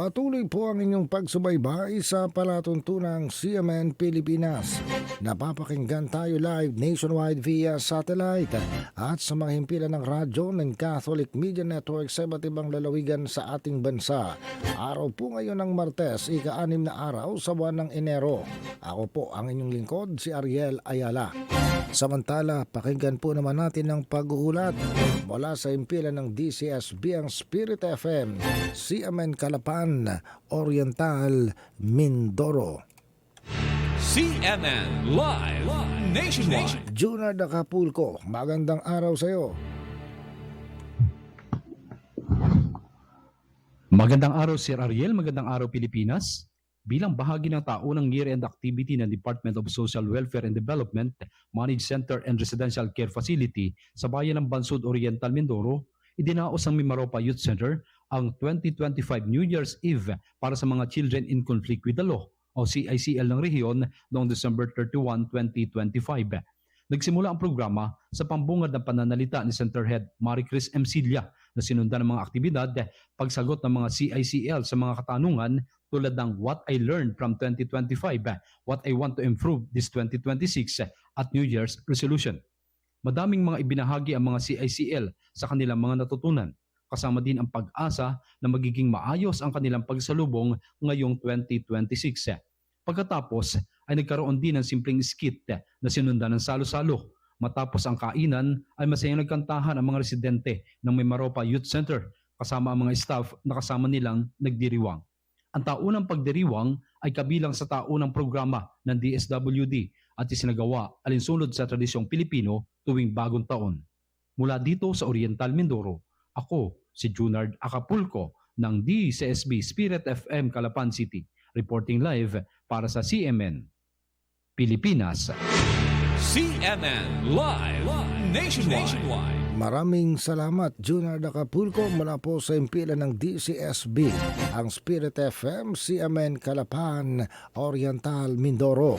Patuloy po ang inyong pagsubaybay sa palatuntunang CMN Pilipinas. Napapakinggan tayo live nationwide via satellite at sa mga himpilan ng radyo ng Catholic Media Network sa iba't ibang lalawigan sa ating bansa. Araw po ngayon ng Martes, ika-6 na araw sa buwan ng Enero. Ako po ang inyong lingkod, si Ariel Ayala. Samantala, pakinggan po naman natin ang pag-uulat mula sa himpilan ng DCSB ang Spirit FM, CMN Calapan, Oriental, Mindoro. CNN Live Nationwide. Junard Acapulco, magandang araw sa iyo. Magandang araw Sir Ariel, magandang araw Pilipinas. Bilang bahagi ng taunang year-end activity ng Department of Social Welfare and Development, Managed Center and Residential Care Facility sa bayan ng Bansud Oriental, Mindoro, idinaos ng Mimaropa Youth Center ang 2025 New Year's Eve para sa mga Children in Conflict with the Law o CICL ng rehiyon noong December 31, 2025. Nagsimula ang programa sa pambungad ng pananalita ni Center Head Marie Chris M. Cilia na sinundan ng mga aktibidad, pagsagot ng mga CICL sa mga katanungan tulad ng What I Learned from 2025, What I Want to Improve this 2026 at New Year's Resolution. Madaming mga ibinahagi ang mga CICL sa kanilang mga natutunan, kasama din ang pag-asa na magiging maayos ang kanilang pagsalubong ngayong 2026. Pagkatapos ay nagkaroon din ng simpleng skit na sinundan ng salo-salo. Matapos ang kainan ay masayang nagkantahan ang mga residente ng Mimaropa Youth Center kasama ang mga staff na kasama nilang nagdiriwang. Ang taunang pagdiriwang ay kabilang sa taunang programa ng DSWD at isinagawa alinsunod sa tradisyong Pilipino tuwing bagong taon. Mula dito sa Oriental Mindoro, ako si Junard Acapulco ng DCSB Spirit FM Calapan City, reporting live para sa CMN Pilipinas. CNN Live Nationwide. Maraming salamat, Junard Acapulco, mula po sa himpilan ng DCSB, ang Spirit FM, CMN Calapan, Oriental, Mindoro.